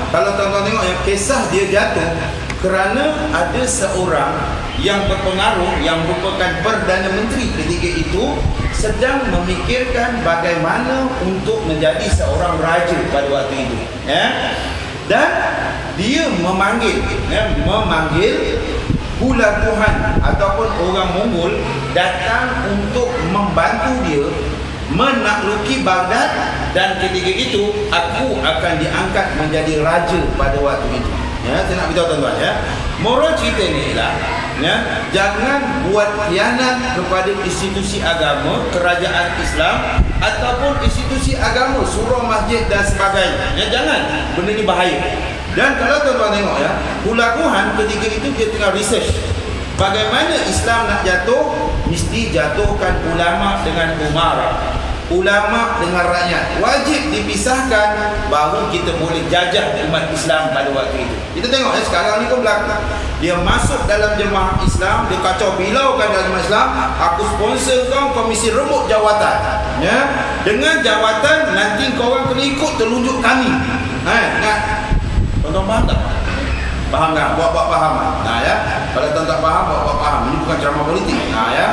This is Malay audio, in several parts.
kalau tuan-tuan tengok ya, kisah dia jatuh kerana ada seorang yang berpengaruh, yang merupakan Perdana Menteri ketika itu, sedang memikirkan bagaimana untuk menjadi seorang raja pada waktu itu, ya. Dan dia memanggil hulaguhan ataupun orang Mongol datang untuk membantu dia menakluki Baghdad, dan ketika itu aku akan diangkat menjadi raja pada waktu itu. Ya, saya nak beritahu tuan-tuan ya. Moral cerita ni ialah ya, jangan buat khianat kepada institusi agama, kerajaan Islam ataupun institusi agama, surau, masjid dan sebagainya. Ya, jangan. Benda ni bahaya. Dan kalau tuan-tuan tengok ya, hulaguhan ketika itu dia tengah research bagaimana Islam nak jatuh, mesti jatuhkan ulama dengan umara, ulama dengan rakyat. Wajib dipisahkan, baru kita boleh jajah umat Islam pada waktu itu. Kita tengok ya, sekarang ni pun berlaku. Dia masuk dalam jemaah Islam, dia kacau bilaukan dalam jemaah Islam. Aku sponsor kau komisi remuk jawatan, ya. Dengan jawatan nanti kau orang kena ikut telunjuk kami. Ingat. Tuan-tuan faham tak? Faham tak? Buat faham. Nah ya. Kalau tuan tak faham, buat faham. Ini bukan ceramah politik. Nah ya.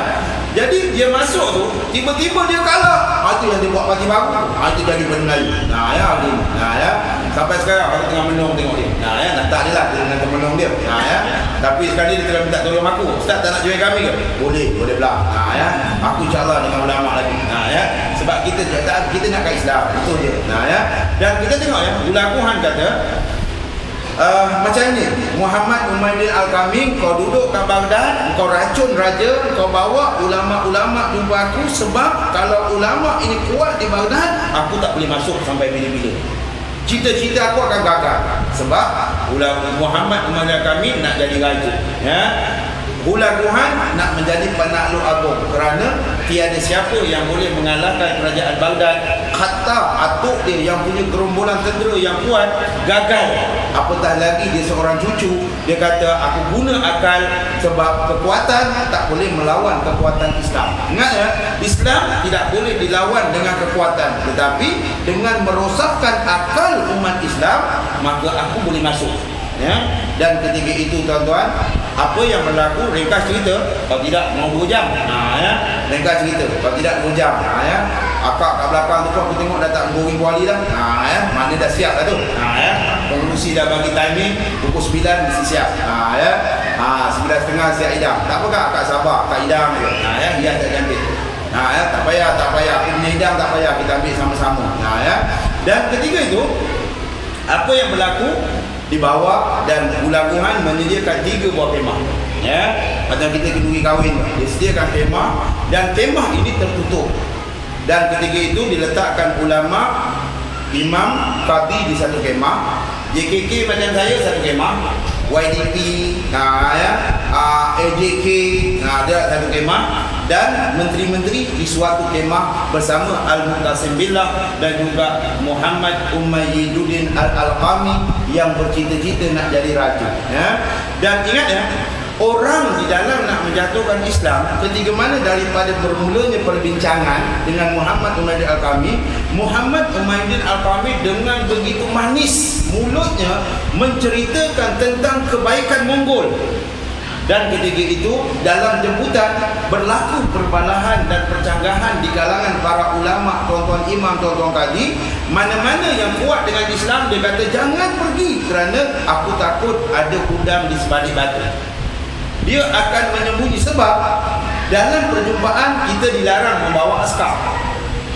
Jadi dia masuk tu, tiba-tiba dia kalah. Itu yang dia buat parti baru. Itu jadi benda Melayu. Nah ya, begini. Nah ya. Sampai sekarang aku tengah menung tengok dia. Nah ya, nak tak dia lah dengan temenung dia. Nah ya. Tapi sekali dia tengah minta tolong aku. Ustaz tak nak join kami ke? Boleh belah. Nah ya. Aku insya-Allah dengan ulama lagi. Nah ya. Sebab kita nak kat Islam. Itu je. Nah ya. Dan kita tengok ya, hulaguhan kata macam ni, Muhammad Umayyaddin Al-Kamil, kau duduk kat Baghdad, kau racun raja, kau bawa ulama-ulama jumpa aku, sebab kalau ulama ini kuat di Baghdad, aku tak boleh masuk sampai bila-bila. Cita-cita aku akan gagal sebab Muhammad Umayyaddin Al-Kamil nak jadi raja, ya. Hulaguhan nak menjadi penakluk agung kerana tiada siapa yang boleh mengalahkan kerajaan Baghdad. Kata atuk dia yang punya gerombolan tentera yang kuat gagal. Apatah lagi dia seorang cucu. Dia kata aku guna akal sebab kekuatan tak boleh melawan kekuatan Islam. Ingat ya, Islam tidak boleh dilawan dengan kekuatan, tetapi dengan merosakkan akal umat Islam maka aku boleh masuk. Ya, dan ketika itu tuan-tuan, apa yang berlaku, ringkas cerita, kalau tidak mau 2 jam. Ya, ringkas cerita, kalau tidak 2 jam. Ya, akak kat belakang tu aku tengok dah tak boring kuali dah. Ya, mana dah siap dah tu. Ya, pengurusi dah bagi timing pukul 9 mesti siap. Ya, 9.30 siap idam. Tak apa kak, akak sabar, akak idam je. Ya, dia tak cantik. Ya, tak payah. Aku punya idam tak payah, kita ambil sama-sama. Ya, dan ketika itu apa yang berlaku? Dibawa dan hulaguhan menyediakan 3 buah kemah, ya, macam kita kenduri kahwin, dia sediakan kemah dan kemah ini tertutup, dan ketika itu diletakkan ulama, imam, qadi di satu kemah, JKK macam saya satu kemah, YDP, AJK ada satu kemah, dan menteri-menteri di suatu kemah bersama Al-Muqtasim Billah dan juga Muhammad Umayyaddin Al-Kamil yang bercita-cita nak jadi raja. Ya. Dan ingat ya, orang di dalam nak menjatuhkan Islam, ketika mana daripada bermulanya perbincangan dengan Muhammad Umayyaddin Al-Kamil, Muhammad Umayyaddin Al-Kamil dengan begitu manis mulutnya menceritakan tentang kebaikan Mongol. Dan ketika itu dalam jemputan berlaku perbalahan dan percanggahan di kalangan para ulama, tuan-tuan imam, tuan-tuan qadi. Mana-mana yang kuat dengan Islam, dia kata jangan pergi kerana aku takut ada udang di sebalik batu. Dia akan menyembunyi sebab dalam perjumpaan kita dilarang membawa askar.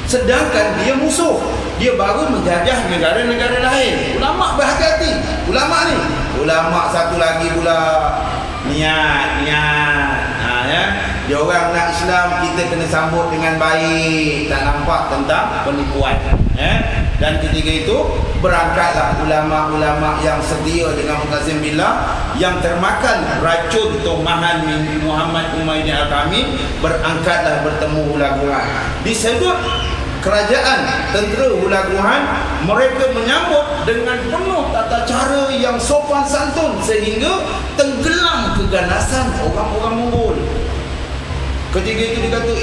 Sedangkan dia musuh, dia baru menjajah negara-negara lain. Ulama berhati-hati. Ulama ni, ulama satu lagi pula niat. Ya, dia orang nak Islam, kita kena sambut dengan baik, tak nampak tentang penipuan. Ya. Dan ketika itu berangkatlah ulama-ulama yang setia dengan Muqtasim Billah yang termakan racun tomahan Muhammad Umayyaddin Al-Kamil, berangkatlah bertemu hulaguhan. Disebut kerajaan tentera hulaguhan, mereka menyambut dengan penuh tata cara yang sopan santun sehingga tenggelam keganasan orang-orang Mongol. Ketika itu dia kata,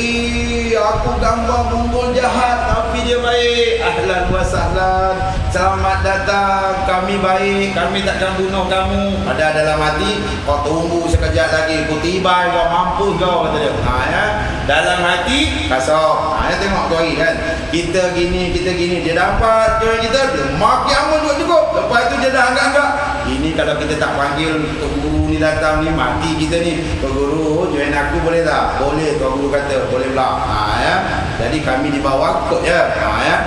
aku gambar Mongol jahat tapi dia baik. Ahlan wa sahlan, selamat datang, kami baik, kami takkan bunuh kamu. Ada dalam hati, kau tunggu sekejap lagi, kau tiba, kau mampu kau, kata dia. Ya. Dalam hati kasar. Tengok tu hari kan, kita gini, dia dapat join kita, dia maki aman juga cukup. Lepas tu dia dah anggap-anggap, ini kalau kita tak panggil Tok Guru ni datang ni, mati kita ni. Tok Guru join aku boleh tak? Boleh, Tok Guru kata boleh pula. Ya. Jadi kami di bawah kot je. Ya.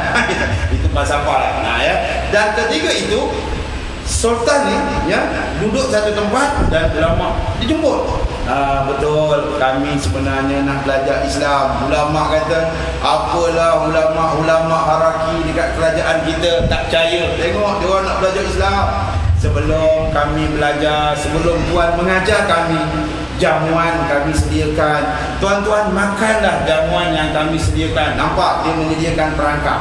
Itu pasal apa lah. Ya. Dan ketika itu Sultan ni ya duduk satu tempat dan ulama dijemput. Betul, kami sebenarnya nak belajar Islam. Ulama kata, apalah ulama haraki dekat kerajaan kita tak percaya. Tengok dia orang nak belajar Islam. Sebelum kami belajar, sebelum tuan mengajar kami, jamuan kami sediakan. Tuan-tuan makanlah jamuan yang kami sediakan. Nampak dia menyediakan perangkap.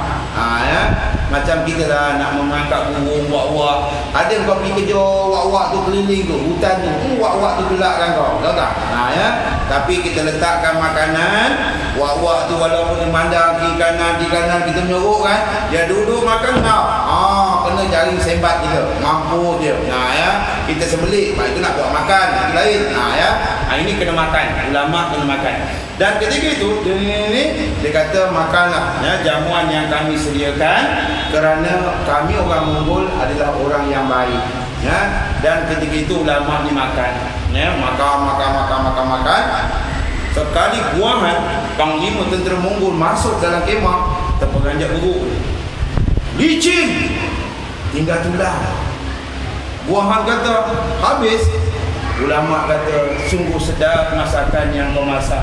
Ya. Macam kita lah nak mengangkat burung wak-wak. Ada kau pergi kerja wak-wak tu keliling tu, hutan tu, wak-wak tu gelakkan kau, tahu tak? Ya. Tapi kita letakkan makanan, wak-wak tu walaupun memandang kiri kanan kita menyorok kan, dia duduk makan tau. Kena jaring sembat kita, mampu dia. Ya. Kita sebelik, itu nak buat makan, itu lain. Ya. Ini kena makan, ulama kena makan. Dan ketika itu dia kata makanlah ya, jamuan yang kami sediakan kerana kami orang Mongol adalah orang yang baik ya. Dan ketika itu ulama dimakan ya, makan. Sekali buahan panglima tentera Mongol masuk dalam kemah, terperanjat buruk, licin, tinggal tulang. Buahan kata habis. Ulama kata sungguh sedap masakan yang kau masak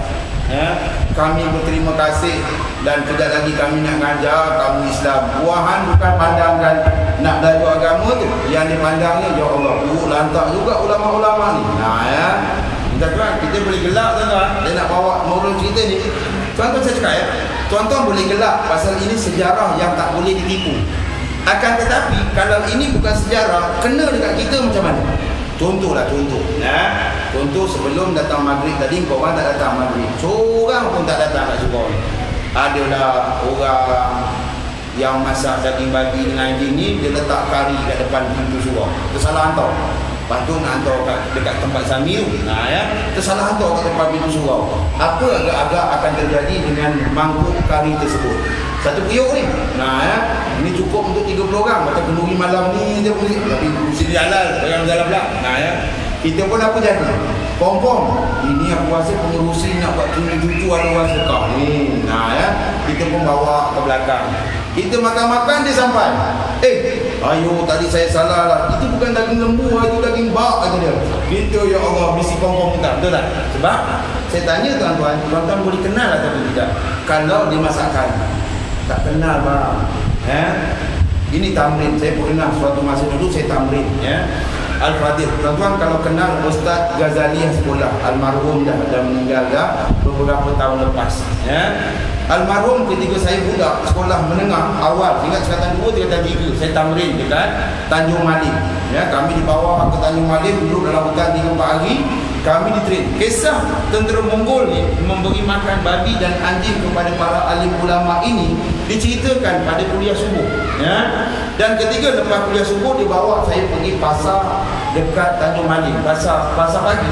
ya. Kami berterima kasih dan kejap lagi kami nak ngajar kamu Islam. Buahan bukan pandangkan nak belajar agama tu, yang dipandangnya ya Allah, buruk lantak juga ulama-ulama ni. Ya. Kita boleh gelak tuan-tuan. Dia nak bawa moral cerita ni. Tuan-tuan saya cakap ya, tuan-tuan boleh gelak pasal ini sejarah yang tak boleh ditipu. Akan tetapi kalau ini bukan sejarah, kena dekat kita macam mana? Contoh. Contoh sebelum datang maghrib tadi, kau orang tak datang maghrib. Seorang pun tak datang kat syurga. Adalah orang yang masak daging babi dengan gini, dia letak kari kat depan pintu syurga. Tersalah hantar. Lepas tu nak hantar dekat tempat Sami tu. Ya. Tersalah hantar kat depan pintu syurga. Apa agak-agak akan terjadi dengan mangkuk kari tersebut? Satu periuk ni. Ya. Ini cukup untuk 30 orang. Macam kenduri malam ni dia boleh. Tapi sini halal, orang dalam belak. Ya. Kita pun apa jadi? Pom-pom. Ini aku rasa pengurusi nak buat cucu ada orang suka. Ya. Kita pun bawa ke belakang. Kita makan-makan dia sampai. Ayo tadi saya salah lah. Itu bukan daging lembu, itu daging bak kata dia. Gitu ya Allah, misi pom-pom kita. Betul tak? Sebab saya tanya tuan-tuan, tuan-tuan boleh kenal atau tidak? Kalau dia masakkan tak kenal bang. Ini tamrin. Saya pernah suatu masa dulu saya tamrin ya. Al-Fadhil. Tuan-tuan kalau kenal Ustaz Ghazali sekolah, almarhum dah meninggal dah beberapa tahun lepas ya. Almarhum ketika saya budak sekolah menengah awal, ingat sekatan 2, sekatan 3, saya tamrin dekat Tanjung Malim ya. Kami dibawa ke Tanjung Malim, duduk dalam hutan 3-4 hari. Kami ditrain. Kisah tentera Mongol ni memberi makan babi dan anjing kepada para alim ulama ini diceritakan pada kuliah subuh ya. Dan ketika lepas kuliah subuh dibawa saya pergi pasar dekat Tanjung Malim, pasar pagi.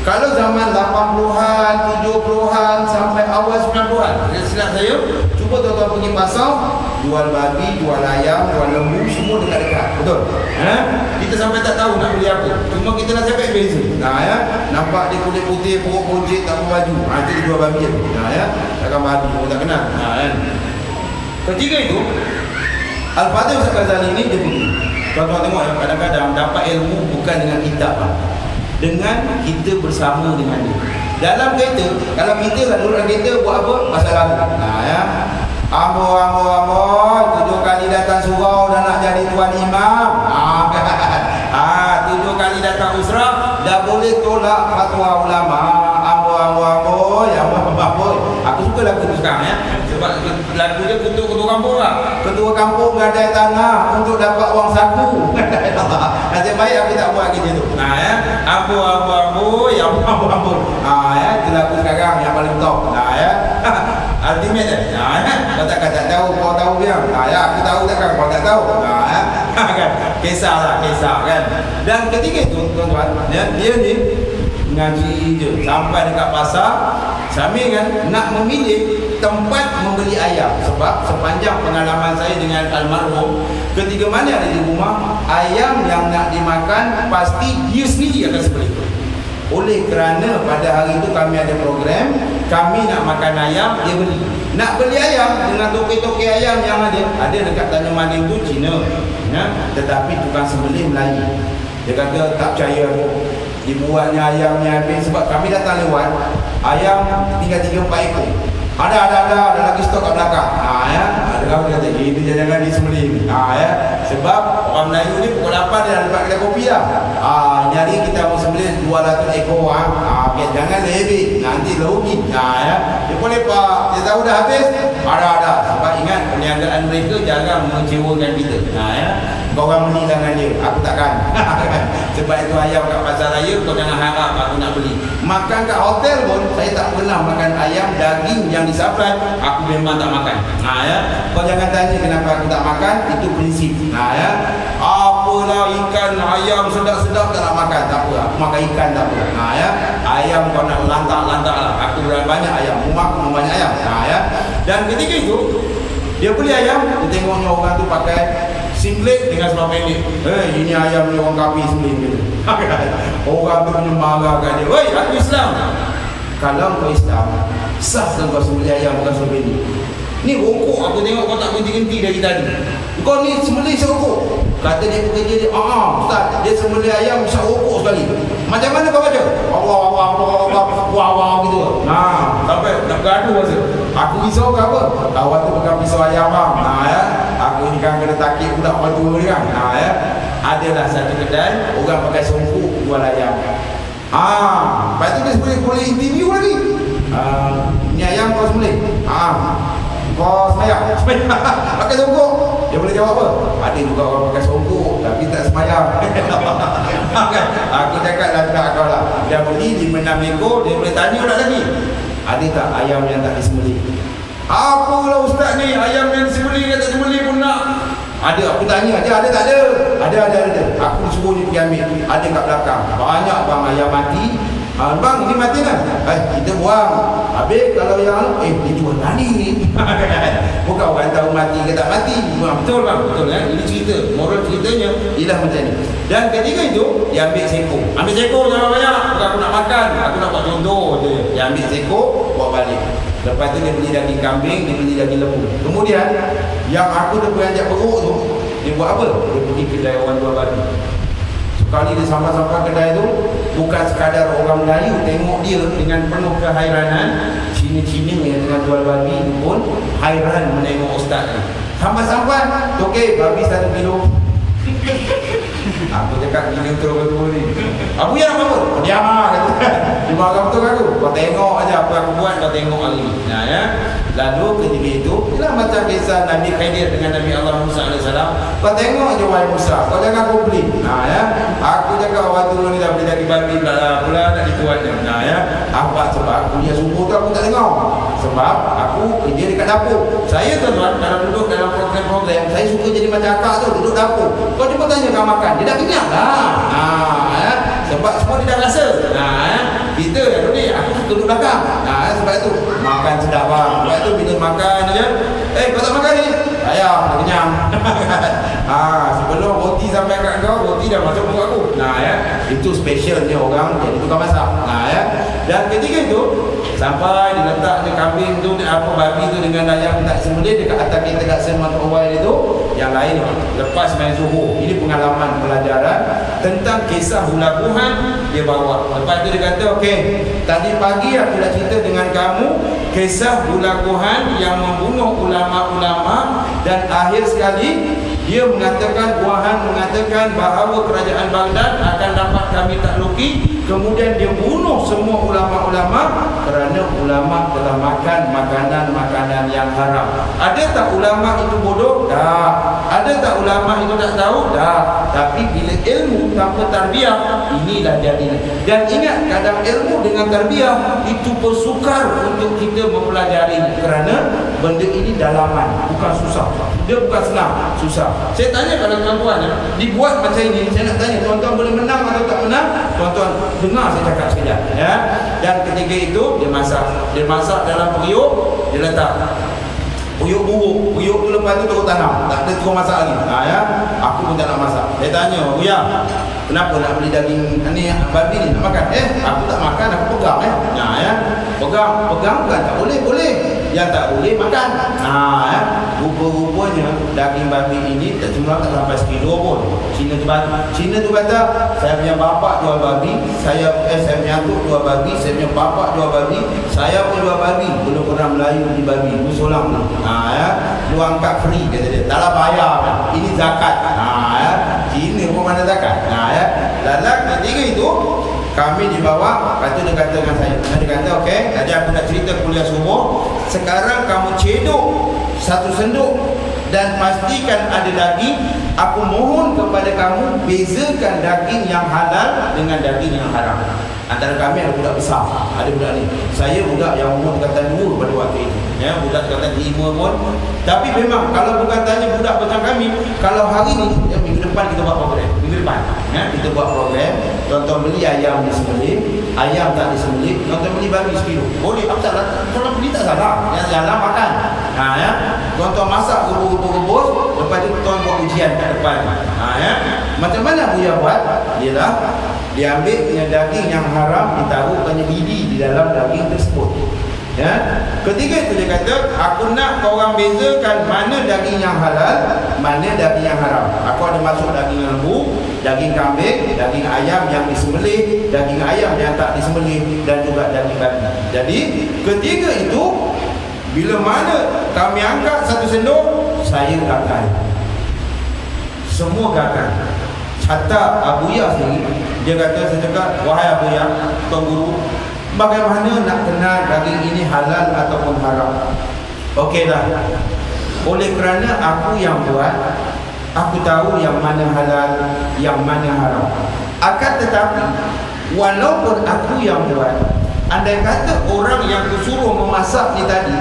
Kalau zaman 80-an, 70-an sampai awal 90-an, silap saya, cuba tuan-tuan pergi pasar, jual babi, jual ayam, jual lembu, semua dekat-dekat. Betul? Kita sampai tak tahu nak beli apa. Cuma kita nak sampai beza. Ya. Nampak dia kulit putih, perut bonjek, tak pakai baju. Itu dia jual babi je. Ya. Takkan babi, orang tak kenal. Kan? Ketika itu, Al-Fadhil Ustaz Ghazali ni dia pergi. Tuan-tuan tengok ya, kadang-kadang dapat ilmu bukan dengan kitab, dengan kita bersama dengan dia. Dalam kereta, kalau kita kat dalam kereta buat apa? Pasal lagu. Ya. Ambo 7 kali datang surau dah nak jadi tuan imam. 7 kali datang usrah dah boleh tolak fatwa ulama. Ambo ya apa. Aku suka lagu tu sekarang ya. Sebab lagu dia ketua kampung lah. Ketua kampung gadai tanah untuk dapat wang saku. Nasib baik aku tak buat gitu tu. Ya. Ambo ya. itulah aku sekarang yang paling top. Ya. Ultimate ya. Kau tak tahu, kau tahu dia. Ya, aku tahu takkan kau tak tahu. Ya. Kan. Kisah kan. Dan ketika itu tuan-tuan, ya, dia ni ngaji je sampai dekat pasar. Sambil kan nak memilih tempat membeli ayam, sebab sepanjang pengalaman saya dengan almarhum, ketika mana ada di rumah ayam yang nak dimakan pasti dia sendiri akan sembelih. Oleh kerana pada hari itu kami ada program, kami nak makan ayam, dia beli. Nak beli ayam dengan toke-toke ayam yang ada dekat Tanjung Maning tu Cina, ya? Tetapi tukang sembelih Melayu. Dia kata tak percaya aku, dibuatnya ayamnya habis. Sebab kami datang lewat, ayam tinggal 3-4 ekor. Ada lagi stok kat belakang. Ya. Ada kawan kata, itu jangan disembelih. Ya. Sebab orang Melayu ni pukul 8 dia dah dapat kedai kopi dah. Ini hari kita mau sembelih 200 ekor. Biar jangan lebih, nanti rugi. Ya. Dia boleh pak, dia tahu dah habis. Ada. Sebab ingat perniagaan mereka jarang mengecewakan kita. Ya. Kau orang beli dengan dia, aku takkan. Sebab itu ayam kat pasar raya, kau jangan harap aku nak beli. Makan kat hotel pun saya tak pernah makan ayam daging yang disupply, aku memang tak makan. Ya. Kau jangan tanya kenapa aku tak makan, itu prinsip. Ya. Apalah ikan ayam sedap-sedap tak nak makan, tak apa. Aku makan ikan tak apa. Ya. Ayam kau nak lantak-lantak lah. Aku banyak ayam, rumah aku banyak ayam. Ya. Dan ketika itu dia beli ayam, dia tengoknya orang tu pakai singlet dengan seluar pendek. Ini ayam ni orang kafir sembelih. Orang tu punya marah kat dia. Woi, aku Islam. Kalau kau Islam, sah kau sembelih ayam bukan sembelih ni. Ni rokok aku tengok kau tak berhenti dari tadi. Kau ni sembelih serokok. Kata dia pekerja dia, Ustaz, dia sembelih ayam isap rokok sekali. Macam mana kau baca? Allah gitu. Sampai nak gaduh rasa. Aku risau ke apa? Kawan tu pegang pisau ayam ya. Aku ni kan kena takik pula orang tua ni kan. Ya. Adalah satu kedai orang pakai songkok jual ayam. Lepas tu dia boleh interview lagi. Ni ayam kau sembelih. Kau semayang pakai songkok. Dia boleh jawab apa? Ada juga orang pakai songkok tapi tak semayang. Aku cakap dah tak kau lah. Dia beli 5-6 ekor, dia boleh tanya pula lagi, ada tak ayam yang tak disembelih? Apalah Ustaz ni, ayam yang disembelih yang tak disembelih pun nak. Ada, aku tanya, dia ada tak ada? Ada. Aku suruh dia pergi ambil. Ada kat belakang. Banyak bang ayam mati. Bang, ini mati kan? Kita buang. Habis kalau yang dia jual tadi. Bukan orang tahu mati ke tak mati. Betul bang, betul kan? Ini cerita. Moral ceritanya ialah macam ni. Dan ketika itu dia ambil seko. Ambil seko jangan banyak. Bukan aku nak makan, aku nak buat contoh je. Dia ambil seko, bawa balik. Lepas tu dia beli daging kambing, dia beli daging lembu. Kemudian yang aku dah beranjak perut tu, dia buat apa? Dia pergi kedai orang jual babi. Sekali dia sampai-sampai kedai tu, bukan sekadar orang Melayu tengok dia dengan penuh kehairanan. Cina-Cina yang tengah jual babi pun hairan menengok ustaz ni. Sampai-sampai, okey, babi 1 kilo. Aku cakap gini betul-betul ni. Aku yang apa? Diam lah kata. Dia marah betul aku. Kau tengok aja apa aku buat, kau tengok hari ni. Ya. Lalu ketika itu, itulah macam kisah Nabi Khidir dengan Nabi Allah Musa AS. Kau tengok je wahai Musa, kau jangan komplain. Ya. Aku cakap waktu ni dah beli daging babi pula nak dibuatnya. Ya. Apa sebab aku dia subuh tu aku tak tengok. Sebab aku kerja dekat dapur. Saya tuan-tuan kalau duduk dalam program-program, saya suka jadi macam akak tu, duduk dapur. Kau cuba tanya kau makan, dia dah kenyang lah. Ya. Sebab semua dia dah rasa. Kita ni aku duduk belakang. Sebab itu makan sedap bang. Sebab itu bila makan je, kau tak makan ni? Ayam dah kenyang. Sebelum roti sampai kat kau, roti dah masuk muka aku. Itu specialnya orang jadi tukang masak. Dan ketika itu sampai diletaknya kambing tu, babi tu dengan ayam tak sembelih dekat atas kita kat Semat Awal itu, yang lain lepas main suhu. Ini pengalaman pelajaran tentang kisah hulaguhan dia bawa. Lepas tu dia kata, okey, tadi pagi aku dah cerita dengan kamu kisah hulaguhan yang membunuh ulama-ulama dan akhir sekali Dia mengatakan, Wuhan mengatakan bahawa kerajaan Baghdad akan dapat kami takluki. Kemudian dia bunuh semua ulama-ulama kerana ulama telah makan makanan-makanan yang haram. Ada tak ulama itu bodoh? Tak. Ada tak ulama itu tak tahu? Tak. Tapi bila ilmu tanpa tarbiyah, inilah jadi. Dan ingat, kadang ilmu dengan tarbiyah itu bersukar untuk kita mempelajari, kerana benda ini dalaman, bukan susah. Dia bukan senang, susah. Saya tanya pada tuan-tuan, dibuat macam ini, saya nak tanya, tuan-tuan boleh menang atau tak menang? Tuan-tuan dengar saya cakap sekejap, ya. Dan ketika itu dia masak dalam periuk, dia letak periuk buruk. Periuk tu lepas tu terus tanam, tak ada terus masak lagi. Ya, aku pun tak nak masak. Saya tanya, Buya, kenapa nak beli daging ni babi ni nak makan? Aku tak makan, aku pegang ya. Pegang bukan tak boleh. Yang tak boleh makan. Ya. Rupa-rupanya daging babi ini tak cuma tak sampai sekilo pun. Cina tu kata, saya punya bapak jual babi, saya punya atuk jual babi, saya punya bapak jual babi, saya pun jual babi. Belum pernah Melayu di babi, lu solang ni. Ya. Lu angkat free kata dia. Taklah bayar kan. Ini zakat. Ya. Cina pun mana zakat. Ya. Lalat ketiga itu kami dibawa, lepas tu dia kata dengan saya, dia kata, okey, tadi aku nak cerita kuliah subuh, sekarang kamu cedok satu senduk dan pastikan ada daging. Aku mohon kepada kamu, bezakan daging yang halal dengan daging yang haram. Antara kami ada budak besar, ada budak ni. Saya budak yang umur kata 2 pada waktu itu. Ya, budak kata 5 pun. Tapi memang kalau bukan tanya budak macam kami, kalau hari ni, ya, minggu depan kita buat program. Minggu depan, ya, kita buat program. Tuan-tuan beli ayam disembelih, ayam tak disembelih, tuan-tuan beli babi sekilo. Boleh, apa salah? Tuan-tuan beli tak salah. Yang salah makan. Ya. Tuan-tuan masak rebus-rebus, lepas tu tuan buat ujian kat depan. Ya. Macam mana Buya buat? Ialah dia ambil punya daging yang haram, ditaruhkannya lidi di dalam daging tersebut. Ya. Ketika itu dia kata, aku nak korang bezakan mana daging yang halal, mana daging yang haram. Aku ada masuk daging lembu, daging kambing, daging ayam yang disembelih, daging ayam yang tak disembelih, dan juga daging babi. Jadi ketiga itu, bila mana kami angkat satu sendok, saya gagal. Semua gagal. Hatta Abuya sendiri, dia kata, saya cakap, wahai Abuya, Tuan Guru, bagaimana nak kenal daging ini halal ataupun haram? Okeylah. Oleh kerana aku yang buat, aku tahu yang mana halal, yang mana haram. Akan tetapi, walaupun aku yang buat, andai kata orang yang kusuruh memasak ni tadi,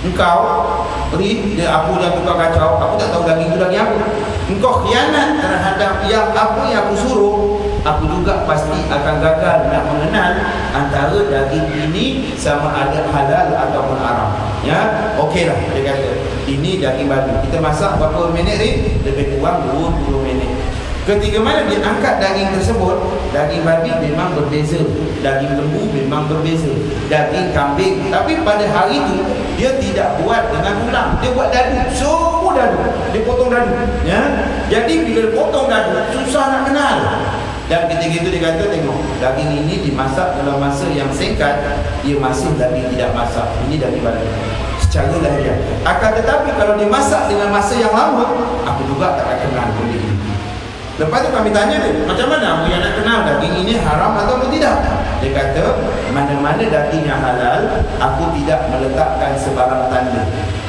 engkau beri dia aku yang tukar kacau, aku tak tahu daging itu daging apa. Engkau khianat terhadap yang apa yang aku suruh, aku juga pasti akan gagal nak mengenal antara daging ini sama ada halal ataupun haram. Ya, okeylah dia kata. Ini daging babi. Kita masak berapa minit ni? Lebih kurang 20 minit. Ketika mana dia angkat daging tersebut, daging babi memang berbeza, daging lembu memang berbeza, daging kambing. Tapi pada hari itu dia tidak buat dengan tulang, dia buat dadu, semua dadu, dia potong dadu. Ya, jadi bila potong dadu susah nak kenal. Dan ketika itu dia kata, tengok, daging ini dimasak dalam masa yang singkat, dia masih daging tidak masak. Ini daging babi secara lahiriah. Akan tetapi kalau dimasak dengan masa yang lama, aku juga tak akan kenal benda ini. Lepas tu kami tanya dia, macam mana aku yang nak kenal daging ini haram atau tidak? Dia kata, mana-mana daging yang halal, aku tidak meletakkan sebarang tanda.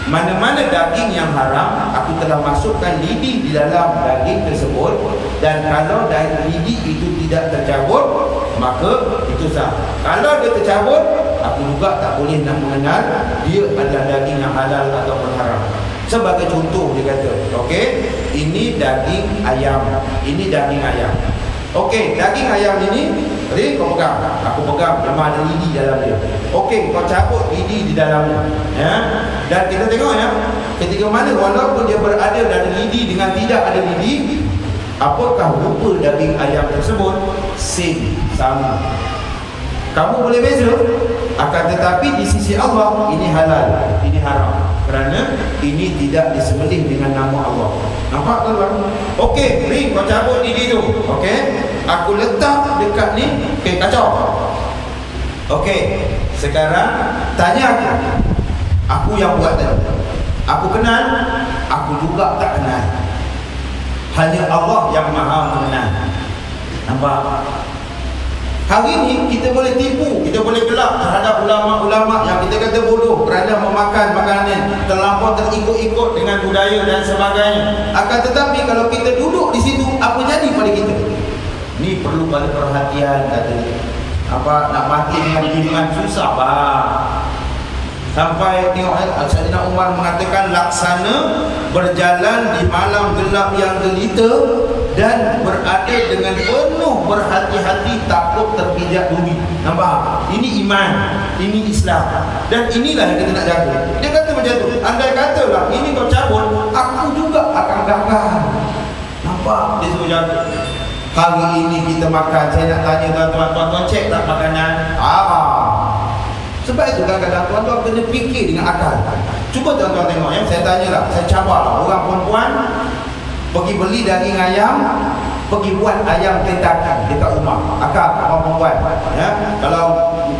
Mana-mana daging yang haram, aku telah masukkan lidi di dalam daging tersebut. Dan kalau lidi itu tidak tercabut, maka itu sah. Kalau dia tercabut, aku juga tak boleh nak mengenal dia adalah daging yang halal ataupun haram. Sebagai contoh dia kata, okey, ini daging ayam, ini daging ayam. Okey, daging ayam ini, tadi kau pegang, aku pegang, memang ada lidi dalam dia. Okey, kau cabut lidi di dalamnya, ya. Dan kita tengok ya, ketika mana walaupun dia berada dalam lidi dengan tidak ada lidi, apakah rupa daging ayam tersebut? Sama. Kamu boleh beza, akan tetapi di sisi Allah ini halal, ini haram. Kerana ini tidak disembelih dengan nama Allah. Nampak tuan? Okey, ni kau cabut lidi tu. Okey, aku letak dekat ni, okey, kacau. Okey, sekarang tanya aku yang buat tadi. Aku kenal, aku juga tak kenal. Hanya Allah yang maha mengenal. Nampak? Hari ini kita boleh tipu, kita boleh gelap terhadap ulama-ulama yang kita kata bodoh kerana memakan makanan terlampau terikut-ikut dengan budaya dan sebagainya. Akan tetapi kalau kita duduk di situ, apa jadi pada kita? Ni perlu pada perhatian katanya. Apa nak mati dengan iman susah bah. Sampai tengok Sayyidina Umar mengatakan laksana berjalan di malam gelap yang gelita dan berada dengan penuh berhati-hati takut terpijak duri. Nampak? Ini iman, ini Islam. Dan inilah yang kita nak jaga. Dia kata macam tu. Andai katalah ini kau cabut, aku juga akan gagal. Nampak? Dia suruh jaga. Hari ini kita makan, saya nak tanya tuan-tuan cek tak makanan? Sebab itu kadang-kadang tuan-tuan kena fikir dengan akal. Cuba tuan-tuan tengok ya, saya tanyalah, saya cabarlah orang perempuan pergi beli daging ayam, pergi buat ayam Kentucky dekat rumah. Akak orang perempuan ya. Kalau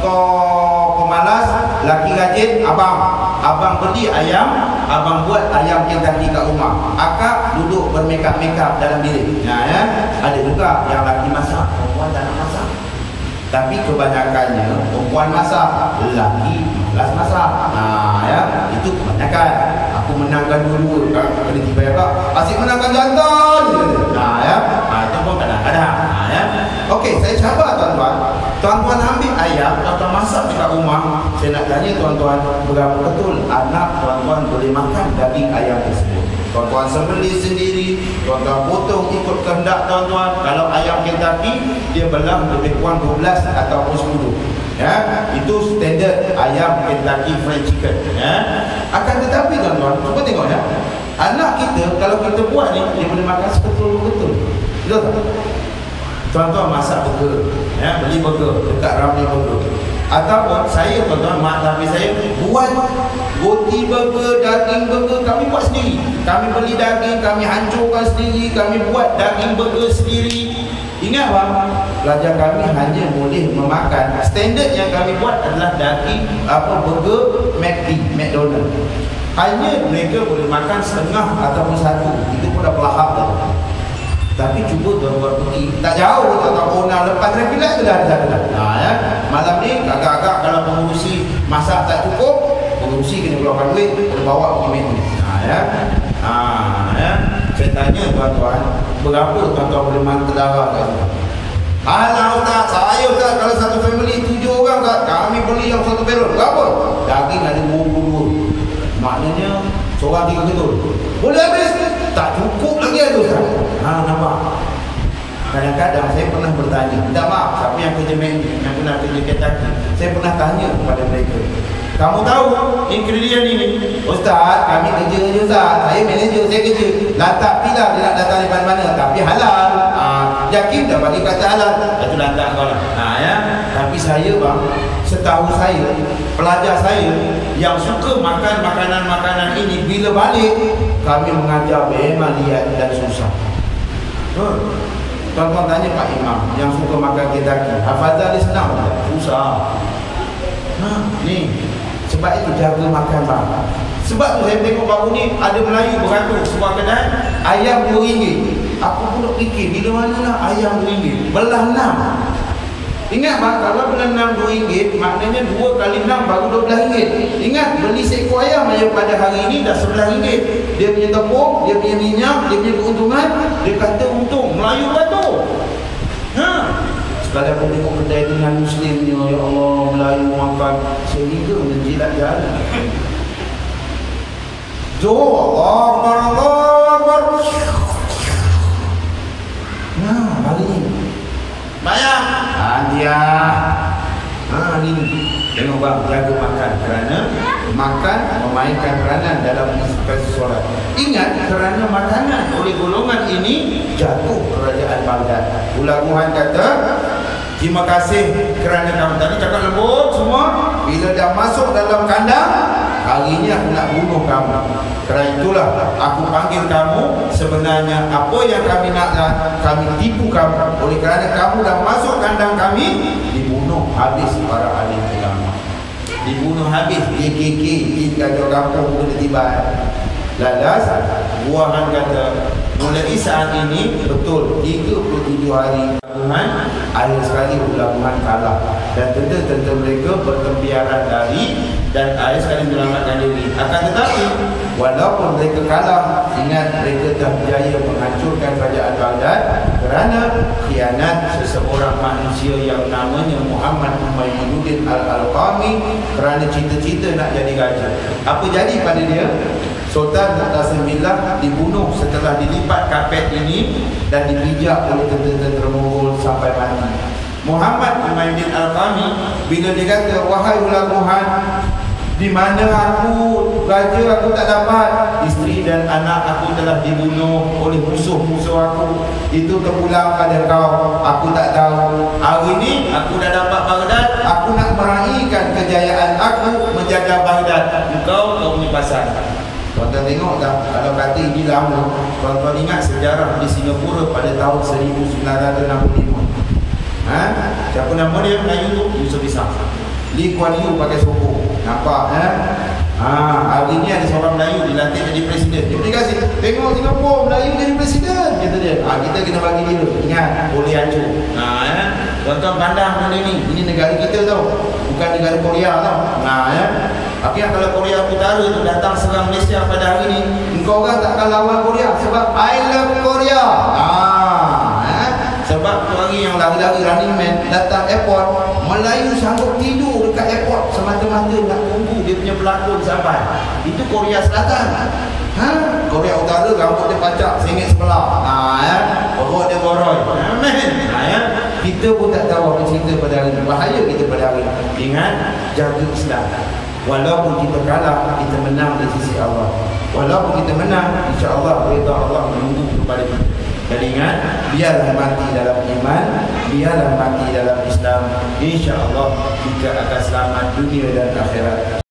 kau pemalas, laki rajin, abang beli ayam, abang buat ayam Kentucky kat rumah. Akak duduk bermakeup dalam bilik. Ya. Ada juga yang laki masak, perempuan tak nak masak. Tapi kebanyakannya perempuan masak, lelaki malas masak. Ya, itu kebanyakan. Aku menangkan dua-dua. Kena tiba apa? Asyik menangkan jantan. Ya. Itu pun kadang-kadang. Ya. Okey, saya cabar tuan-tuan. Tuan-tuan ambil ayam atau masak dekat rumah. Saya nak tanya tuan-tuan, berapa betul anak tuan-tuan boleh makan daging ayam tersebut? Tuan-tuan sembelih sendiri, tuan-tuan potong ikut kehendak tuan-tuan. Kalau ayam Kentucky, dia belah lebih kurang 12 ataupun 10. Ya, itu standard ayam Kentucky fried chicken. Ya. Akan tetapi tuan-tuan, cuba tengok ya. Anak kita kalau kita buat ni, dia boleh makan sebetul-betul. Betul tak? Tuan-tuan masak burger, ya, beli burger dekat Ramli Burger. Ataupun saya tuan-tuan, mak tapi saya buat roti burger, daging burger, kami buat sendiri. Kami beli daging, kami hancurkan sendiri, kami buat daging burger sendiri. Ingat bang, pelajar kami hanya boleh memakan standard yang kami buat adalah daging burger McDonald. Hanya mereka boleh makan setengah ataupun satu. Itu pun dah pelahap dah. Tapi cuba tuan-tuan pergi tak jauh, tuan-tuan Ona lepas traffic light tu dah ada. Ya. Malam ni agak-agak kalau pengurusi masak tak cukup, pengurusi kena keluarkan duit, kena bawa pergi menu. Ya. Ya. Saya tanya tuan-tuan, berapa tuan-tuan boleh makan darah kat sana? Alah Ustaz, saya Ustaz kalau satu family 7 orang Ustaz, kami beli yang satu barrel. Berapa? Daging ada 22. Maknanya seorang 3 ketul. Boleh habis? Tak cukup lagi ada Ustaz. Nampak? Kadang-kadang saya pernah bertanya, minta maaf siapa yang kerja manager, yang pernah kerja Kentucky, saya pernah tanya kepada mereka, kamu tahu ingredient ini? Ustaz, kami kerja je Ustaz, saya manager, saya kerja. Lantak pilah dia nak datang dari mana-mana, tapi halal. Yakin dah bagi kata halal, itu lantak kau lah. Ya. Tapi saya bang, setahu saya, pelajar saya yang suka makan makanan-makanan ini, bila balik kami mengajar memang lihat dan susah. Tuan-tuan tanya Pak Imam yang suka makan Kentucky, hafazan dia senang tak? Susah. Ni sebab itu jaga makan bang. Sebab tu saya tengok baru ni ada Melayu beratur sebuah kedai ayam RM2. Aku pun nak fikir bila mana lah ayam RM2 belah 6. Ingat bang, kalau belah 6 RM2, maknanya 2 kali 6 baru RM12. Ingat, beli seekor ayam pada hari ini dah RM11. Dia punya tepung, dia punya minyak, dia punya keuntungan. Dia kata untung, Melayu beratur. Sekali aku tengok kedai dengan Muslimnya, ya Allah, Melayu makan sehingga menjilat jalan. Allah Akbar. Hari ini bayar. Dia. Ni. Tengok bang, jaga makan kerana makan memainkan peranan dalam istiqlal solat. Ingat, kerana makanan oleh golongan ini jatuh kerajaan Baghdad. Ulaguhan kata, terima kasih kerana kamu tadi cakap lembut semua. Bila dah masuk dalam kandang, hari ini aku nak bunuh kamu. Kerana itulah aku panggil kamu. Sebenarnya apa yang kami nak, kami tipu kamu. Oleh kerana kamu dah masuk kandang kami, dibunuh habis para alim ulama. Dibunuh habis KKK di kacau kampung kena tiba. Lalas buahan kata Mulai saat ini betul 37 hari Tuhan, akhir sekali ulangan kalah dan tentera-tentera mereka bertempiaran lari dan akhir sekali menyelamatkan diri. Akan tetapi walaupun mereka kalah, ingat mereka telah berjaya menghancurkan kerajaan Baghdad kerana khianat seseorang manusia yang namanya Muhammad Umayyiduddin Al-Alqami, kerana cita-cita nak jadi raja. Apa jadi pada dia? Sultan Mu'tasim Billah dibunuh setelah dilipat kapet ini dan dipijak oleh tentera-tentera Mogol sampai mati. Muhammad Umayyiduddin Al-Alqami bila dia kata, wahai ulaguhan, di mana aku raja, aku tak dapat, isteri dan anak aku telah dibunuh oleh musuh-musuh aku, itu terpulang pada kau, aku tak tahu. Hari ini aku dah dapat Baghdad, aku nak meraihkan kejayaan aku menjaga Baghdad, kau punya pasal. Tuan-tuan tengok tak, kalau kata ini lama, tuan-tuan ingat sejarah di Singapura pada tahun 1965. Siapa nama dia Melayu tu? Yusof Ishak. Lee Kuan Yew pakai sokong. Nampak hari ni ada seorang Melayu dilantik jadi presiden. Dia kasih, tengok Singapura Melayu jadi presiden, kata dia. Kita kena bagi dia. Ingat, boleh hancur. Tuan-tuan pandang benda ni. Ini negara kita tau, bukan negara Korea tau. Tapi kalau Korea Utara tu datang serang Malaysia pada hari ni, engkau orang takkan lawan Korea sebab I love Korea. Sebab tu hari yang lari-lari Running Man datang airport, Melayu sanggup tidur dekat airport semata-mata nak tunggu dia punya pelakon sampai. Itu Korea Selatan. Korea Utara rambut dia pacak sengit sebelah. Perut dia boroi. Kita pun tak tahu apa cerita pada hari ini. Bahaya kita pada hari ini. Ingat, jaga Islam. Walaupun kita kalah, kita menang di sisi Allah. Walaupun kita menang, insya-Allah redha Allah menunggu kepada kita. Jadi ingat, biarlah mati dalam iman, biarlah mati dalam Islam, insya-Allah kita akan selamat dunia dan akhirat.